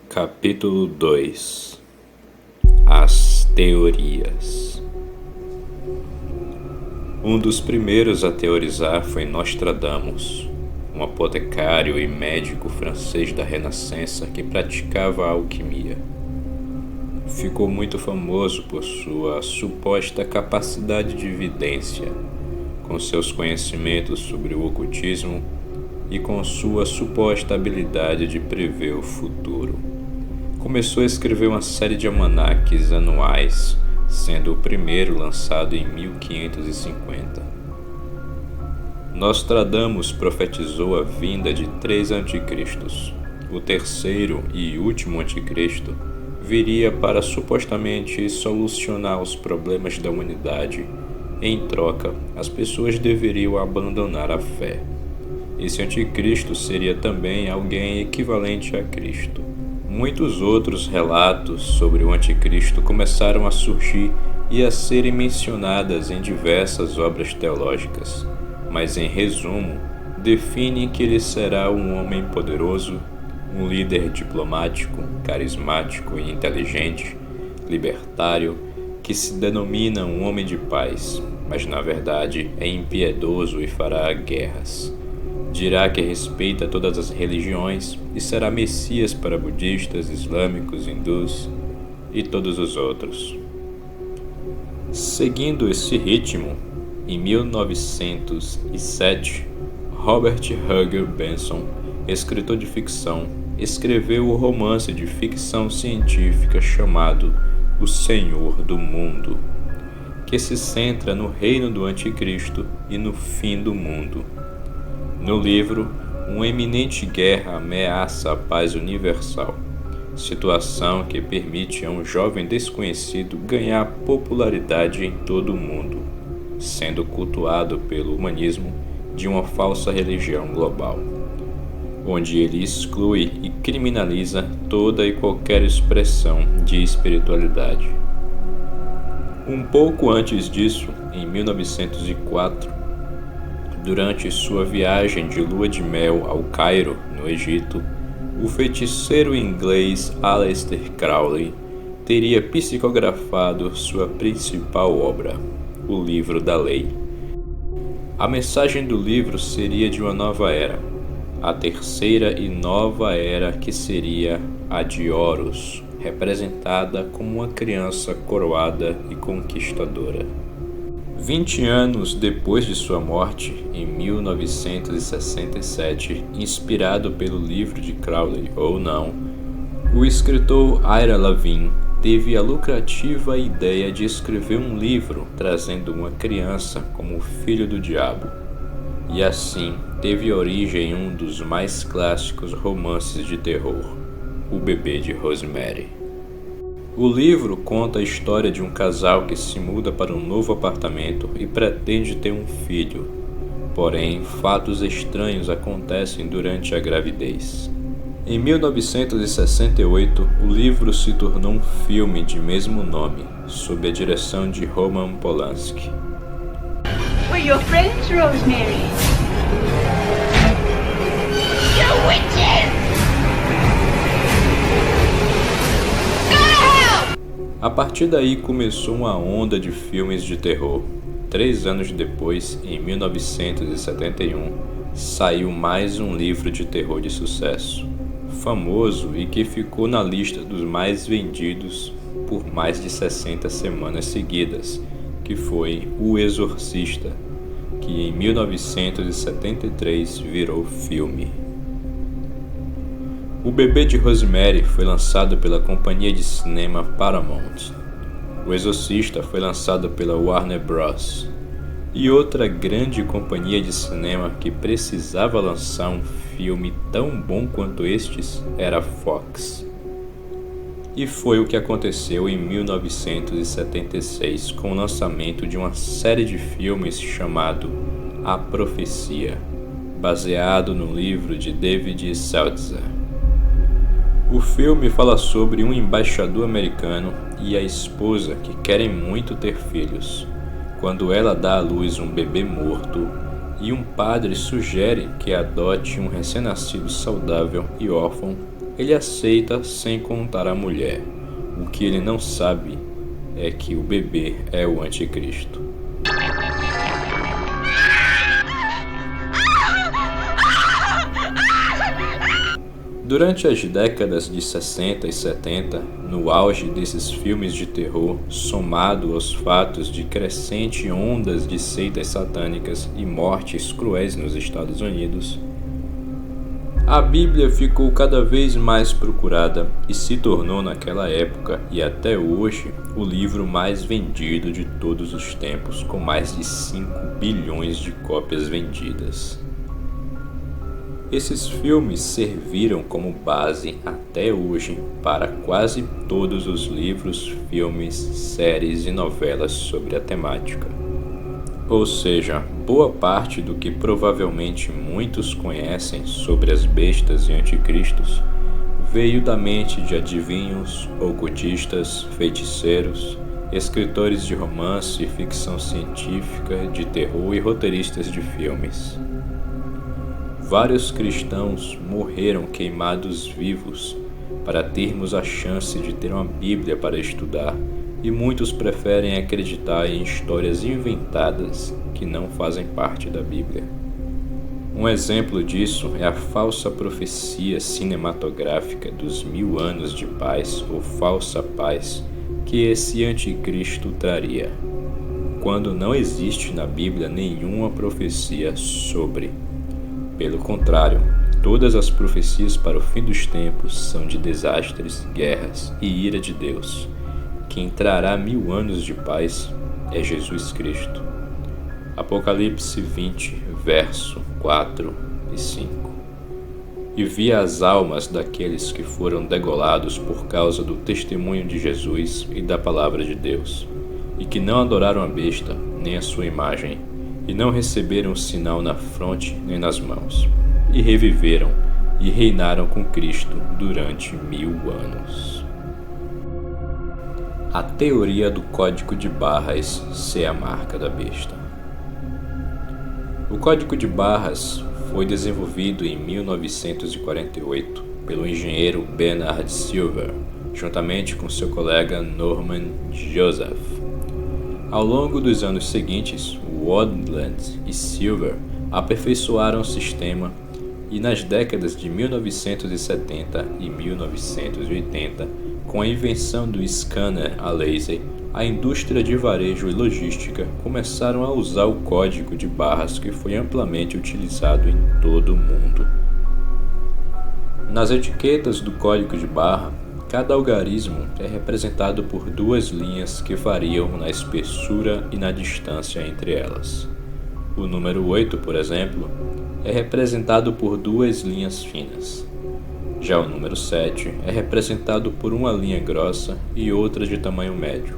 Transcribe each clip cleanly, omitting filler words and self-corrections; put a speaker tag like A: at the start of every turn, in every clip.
A: Capítulo 2. As teorias. Um dos primeiros a teorizar foi Nostradamus, um apotecário e médico francês da Renascença que praticava a alquimia. Ficou muito famoso por sua suposta capacidade de vidência, com seus conhecimentos sobre o ocultismo e com sua suposta habilidade de prever o futuro. Começou a escrever uma série de almanaques anuais, sendo o primeiro lançado em 1550. Nostradamus profetizou a vinda de 3 anticristos. O terceiro e último anticristo viria para supostamente solucionar os problemas da humanidade. Em troca, as pessoas deveriam abandonar a fé. Esse anticristo seria também alguém equivalente a Cristo. Muitos outros relatos sobre o anticristo começaram a surgir e a serem mencionadas em diversas obras teológicas, mas em resumo, definem que ele será um homem poderoso, um líder diplomático, carismático e inteligente, libertário, que se denomina um homem de paz, mas na verdade é impiedoso e fará guerras. Dirá que respeita todas as religiões e será Messias para budistas, islâmicos, hindus e todos os outros. Seguindo esse ritmo, em 1907, Robert Hugher Benson, escritor de ficção, escreveu o romance de ficção científica chamado O Senhor do Mundo, que se centra no reino do Anticristo e no fim do mundo. No livro, uma iminente guerra ameaça a paz universal, situação que permite a um jovem desconhecido ganhar popularidade em todo o mundo, sendo cultuado pelo humanismo de uma falsa religião global, onde ele exclui e criminaliza toda e qualquer expressão de espiritualidade. Um pouco antes disso, em 1904, durante sua viagem de lua de mel ao Cairo, no Egito, o feiticeiro inglês Aleister Crowley teria psicografado sua principal obra, o Livro da Lei. A mensagem do livro seria de uma nova era, a terceira e nova era que seria a de Horus, representada como uma criança coroada e conquistadora. 20 anos depois de sua morte, em 1967, inspirado pelo livro de Crowley ou não, o escritor Ira Levin teve a lucrativa ideia de escrever um livro trazendo uma criança como o filho do diabo, e assim teve origem um dos mais clássicos romances de terror, O Bebê de Rosemary. O livro conta a história de um casal que se muda para um novo apartamento e pretende ter um filho. Porém, fatos estranhos acontecem durante a gravidez. Em 1968, o livro se tornou um filme de mesmo nome, sob a direção de Roman Polanski.
B: We're your friends, Rosemary. You witches!
A: A partir daí começou uma onda de filmes de terror. 3 anos depois, em 1971, saiu mais um livro de terror de sucesso, famoso e que ficou na lista dos mais vendidos por mais de 60 semanas seguidas, que foi O Exorcista, que em 1973 virou filme. O Bebê de Rosemary foi lançado pela companhia de cinema Paramount. O Exorcista foi lançado pela Warner Bros. E outra grande companhia de cinema que precisava lançar um filme tão bom quanto estes era a Fox. E foi o que aconteceu em 1976 com o lançamento de uma série de filmes chamado A Profecia, baseado no livro de David Seltzer. O filme fala sobre um embaixador americano e a esposa que querem muito ter filhos, quando ela dá à luz um bebê morto e um padre sugere que adote um recém-nascido saudável e órfão ele aceita sem contar à mulher. O que ele não sabe é que o bebê é o anticristo. Durante as décadas de 60 e 70, no auge desses filmes de terror, somado aos fatos de crescente ondas de seitas satânicas e mortes cruéis nos Estados Unidos, a Bíblia ficou cada vez mais procurada e se tornou naquela época e até hoje o livro mais vendido de todos os tempos, com mais de 5 bilhões de cópias vendidas. Esses filmes serviram como base até hoje para quase todos os livros, filmes, séries e novelas sobre a temática. Ou seja, boa parte do que provavelmente muitos conhecem sobre as bestas e anticristos veio da mente de adivinhos, ocultistas, feiticeiros, escritores de romance e ficção científica, de terror e roteiristas de filmes. Vários cristãos morreram queimados vivos para termos a chance de ter uma Bíblia para estudar, e muitos preferem acreditar em histórias inventadas que não fazem parte da Bíblia. Um exemplo disso é a falsa profecia cinematográfica dos 1000 anos de paz ou falsa paz que esse anticristo traria, quando não existe na Bíblia nenhuma profecia sobre. Pelo contrário, todas as profecias para o fim dos tempos são de desastres, guerras e ira de Deus. Quem trará 1000 anos de paz é Jesus Cristo. Apocalipse 20, verso 4 e 5. E vi as almas daqueles que foram degolados por causa do testemunho de Jesus e da palavra de Deus, e que não adoraram a besta, nem a sua imagem, e não receberam sinal na fronte nem nas mãos, e reviveram e reinaram com Cristo durante 1000 anos. A teoria do código de barras ser a marca da besta. O código de barras foi desenvolvido em 1948 pelo engenheiro Bernard Silver, juntamente com seu colega Norman Joseph. Ao longo dos anos seguintes, Wordland e Silver aperfeiçoaram o sistema, e nas décadas de 1970 e 1980, com a invenção do scanner a laser, a indústria de varejo e logística começaram a usar o código de barras, que foi amplamente utilizado em todo o mundo. Nas etiquetas do código de barra, cada algarismo é representado por 2 linhas que variam na espessura e na distância entre elas. O número 8, por exemplo, é representado por 2 linhas finas. Já o número 7 é representado por uma linha grossa e outra de tamanho médio.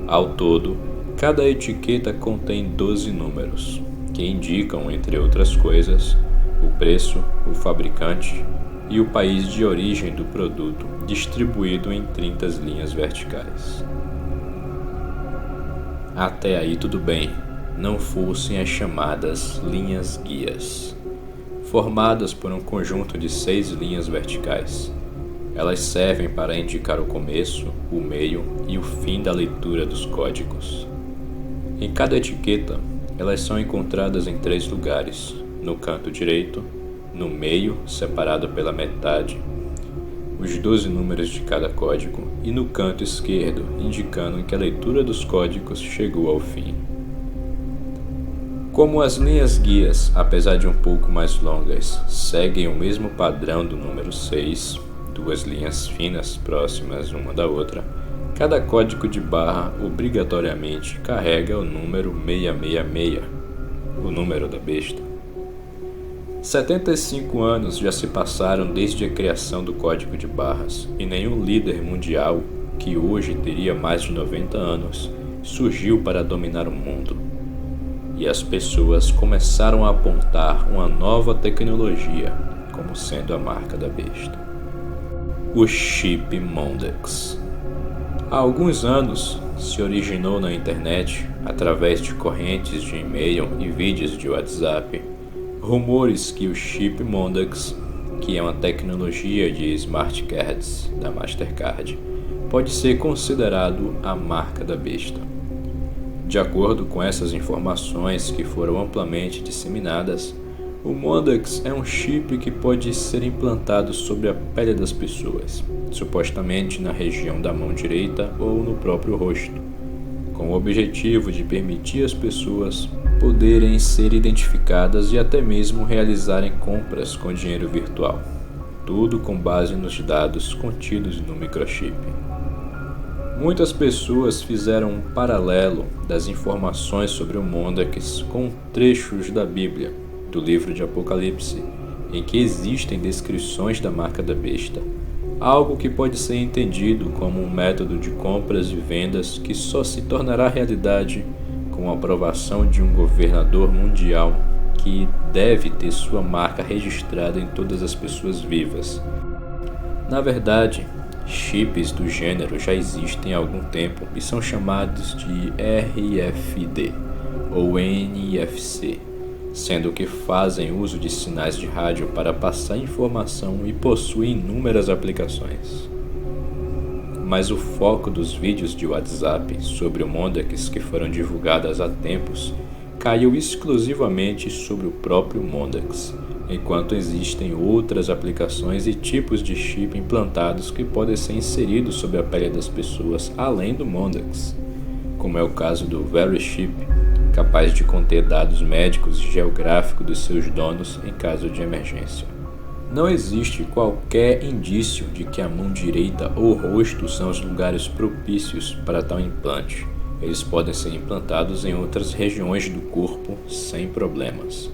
A: Ao todo, cada etiqueta contém 12 números, que indicam, entre outras coisas, o preço, o fabricante e o país de origem do produto, distribuído em 30 linhas verticais. Até aí tudo bem, não fossem as chamadas linhas guias, formadas por um conjunto de 6 linhas verticais. Elas servem para indicar o começo, o meio e o fim da leitura dos códigos. Em cada etiqueta, elas são encontradas em 3 lugares: no canto direito, no meio, separado pela metade, os 12 números de cada código, e no canto esquerdo, indicando que a leitura dos códigos chegou ao fim. Como as linhas guias, apesar de um pouco mais longas, seguem o mesmo padrão do número 6, 2 linhas finas próximas uma da outra, cada código de barra obrigatoriamente carrega o número 666, o número da besta. 75 anos já se passaram desde a criação do código de barras, e nenhum líder mundial, que hoje teria mais de 90 anos, surgiu para dominar o mundo. E as pessoas começaram a apontar uma nova tecnologia como sendo a marca da besta: o chip Mondex. Há alguns anos se originou na internet, através de correntes de e-mail e vídeos de WhatsApp, rumores que o chip Mondex que é uma tecnologia de smart cards da Mastercard, pode ser considerado a marca da besta. De acordo com essas informações que foram amplamente disseminadas, o Mondex é um chip que pode ser implantado sobre a pele das pessoas, supostamente na região da mão direita ou no próprio rosto, com o objetivo de permitir às pessoas poderem ser identificadas e até mesmo realizarem compras com dinheiro virtual, tudo com base nos dados contidos no microchip. Muitas pessoas fizeram um paralelo das informações sobre o Mondex com trechos da Bíblia, do livro de Apocalipse, em que existem descrições da marca da besta, algo que pode ser entendido como um método de compras e vendas que só se tornará realidade com a aprovação de um governador mundial que deve ter sua marca registrada em todas as pessoas vivas. Na verdade, chips do gênero já existem há algum tempo e são chamados de RFID ou NFC, sendo que fazem uso de sinais de rádio para passar informação e possuem inúmeras aplicações. Mas o foco dos vídeos de WhatsApp sobre o Mondex que foram divulgados há tempos caiu exclusivamente sobre o próprio Mondex, enquanto existem outras aplicações e tipos de chip implantados que podem ser inseridos sobre a pele das pessoas além do Mondex, como é o caso do VeriChip, capaz de conter dados médicos e geográficos dos seus donos em caso de emergência. Não existe qualquer indício de que a mão direita ou o rosto são os lugares propícios para tal implante. Eles podem ser implantados em outras regiões do corpo sem problemas.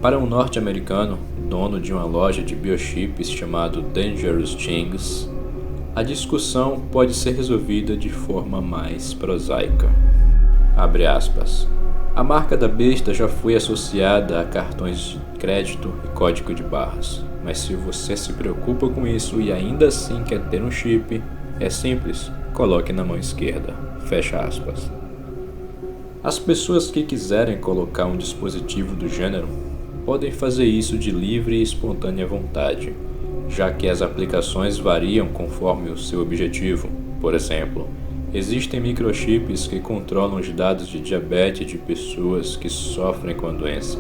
A: Para um norte-americano, dono de uma loja de biochips chamado Dangerous Things, a discussão pode ser resolvida de forma mais prosaica. Abre aspas. A marca da besta já foi associada a cartões de crédito e código de barras, mas se você se preocupa com isso e ainda assim quer ter um chip, é simples, coloque na mão esquerda. Fecha aspas. As pessoas que quiserem colocar um dispositivo do gênero podem fazer isso de livre e espontânea vontade, já que as aplicações variam conforme o seu objetivo. Por exemplo, existem microchips que controlam os dados de diabetes de pessoas que sofrem com a doença.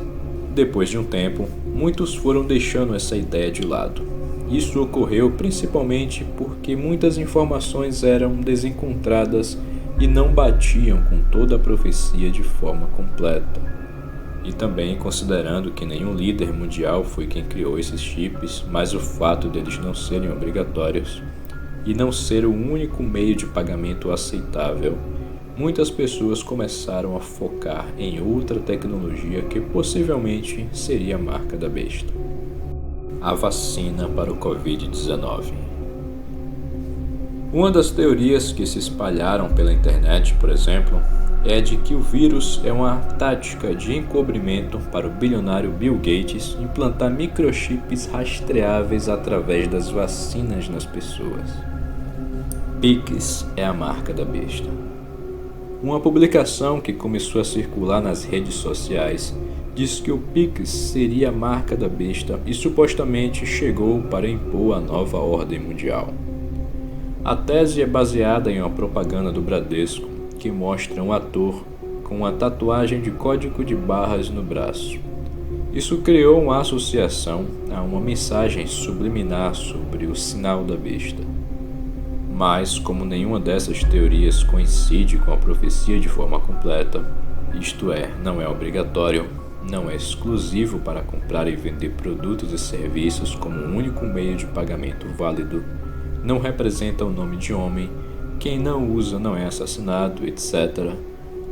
A: Depois de um tempo, muitos foram deixando essa ideia de lado. Isso ocorreu principalmente porque muitas informações eram desencontradas e não batiam com toda a profecia de forma completa. E também considerando que nenhum líder mundial foi quem criou esses chips, mas o fato deles não serem obrigatórios e não ser o único meio de pagamento aceitável, muitas pessoas começaram a focar em outra tecnologia que possivelmente seria a marca da besta: a vacina para o Covid-19. Uma das teorias que se espalharam pela internet, por exemplo, é de que o vírus é uma tática de encobrimento para o bilionário Bill Gates implantar microchips rastreáveis através das vacinas nas pessoas. Pix é a marca da besta. Uma publicação que começou a circular nas redes sociais diz que o Pix seria a marca da besta e supostamente chegou para impor a nova ordem mundial. A tese é baseada em uma propaganda do Bradesco que mostra um ator com uma tatuagem de código de barras no braço. Isso criou uma associação a uma mensagem subliminar sobre o sinal da besta. Mas, como nenhuma dessas teorias coincide com a profecia de forma completa, isto é, não é obrigatório, não é exclusivo para comprar e vender produtos e serviços como o único meio de pagamento válido, não representa o nome de homem, quem não usa não é assassinado, etc.,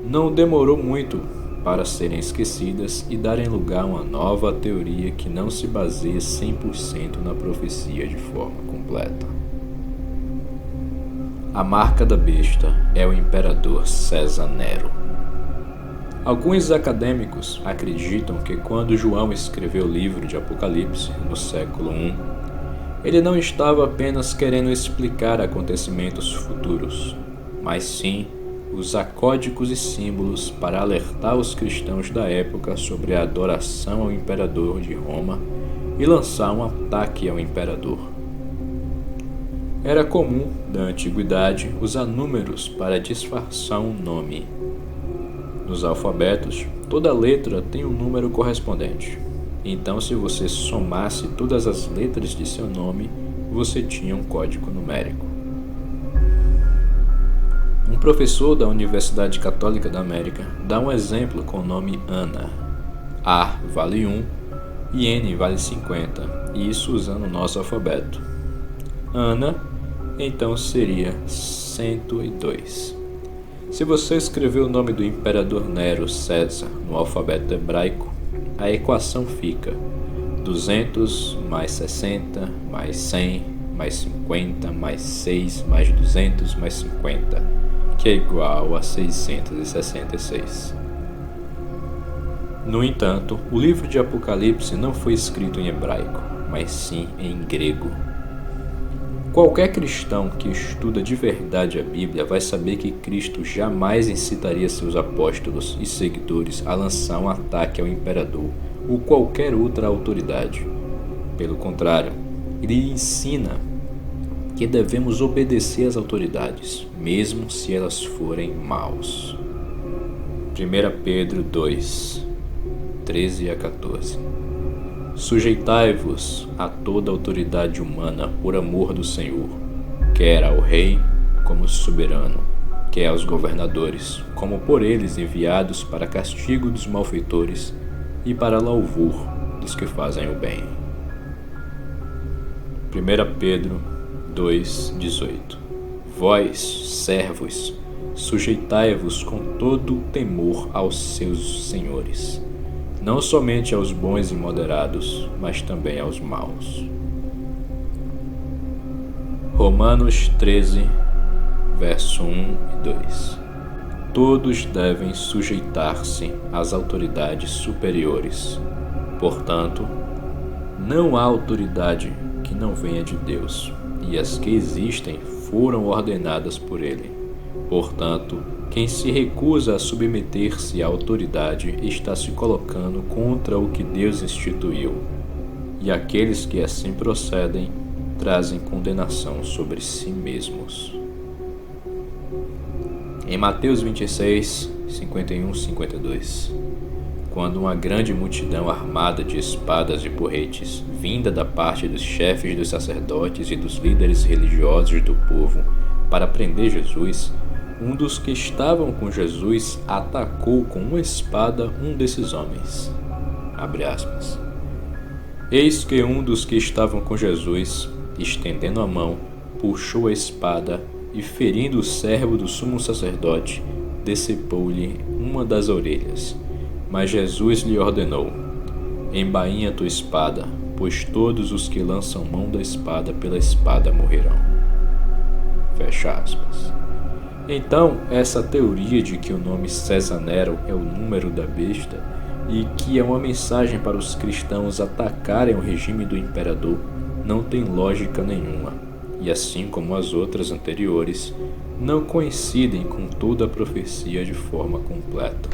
A: não demorou muito para serem esquecidas e darem lugar a uma nova teoria que não se baseia 100% na profecia de forma completa. A marca da besta é o imperador César Nero. Alguns acadêmicos acreditam que quando João escreveu o livro de Apocalipse, no século I, ele não estava apenas querendo explicar acontecimentos futuros, mas sim usar códigos e símbolos para alertar os cristãos da época sobre a adoração ao imperador de Roma e lançar um ataque ao imperador. Era comum, da antiguidade, usar números para disfarçar um nome. Nos alfabetos, toda letra tem um número correspondente. Então, se você somasse todas as letras de seu nome, você tinha um código numérico. Um professor da Universidade Católica da América dá um exemplo com o nome Ana. A vale 1 e N vale 50, e isso usando o nosso alfabeto. Ana, então, seria 102. Se você escrever o nome do imperador Nero César no alfabeto hebraico, a equação fica 200 mais 60 mais 100 mais 50 mais 6 mais 200 mais 50, que é igual a 666. No entanto, o livro de Apocalipse não foi escrito em hebraico, mas sim em grego. Qualquer cristão que estuda de verdade a Bíblia vai saber que Cristo jamais incitaria seus apóstolos e seguidores a lançar um ataque ao imperador ou qualquer outra autoridade. Pelo contrário, ele ensina que devemos obedecer às autoridades, mesmo se elas forem maus. 1 Pedro 2, 13 a 14. Sujeitai-vos a toda autoridade humana por amor do Senhor, quer ao rei como soberano, quer aos governadores, como por eles enviados para castigo dos malfeitores e para louvor dos que fazem o bem. 1 Pedro 2,18. Vós, servos, sujeitai-vos com todo o temor aos seus senhores, não somente aos bons e moderados, mas também aos maus. Romanos 13, verso 1 e 2. Todos devem sujeitar-se às autoridades superiores. Portanto, não há autoridade que não venha de Deus, e as que existem foram ordenadas por Ele. Portanto, quem se recusa a submeter-se à autoridade está se colocando contra o que Deus instituiu, e aqueles que assim procedem trazem condenação sobre si mesmos. Em Mateus 26, 51-52, quando uma grande multidão armada de espadas e porretes, vinda da parte dos chefes dos sacerdotes e dos líderes religiosos do povo, para prender Jesus, um dos que estavam com Jesus atacou com uma espada um desses homens. Abre aspas. Eis que um dos que estavam com Jesus, estendendo a mão, puxou a espada e, ferindo o servo do sumo sacerdote, decepou-lhe uma das orelhas. Mas Jesus lhe ordenou: embainha tua espada, pois todos os que lançam mão da espada pela espada morrerão. Fecha aspas. Então, essa teoria de que o nome César Nero é o número da besta e que é uma mensagem para os cristãos atacarem o regime do imperador não tem lógica nenhuma, e assim como as outras anteriores, não coincidem com toda a profecia de forma completa.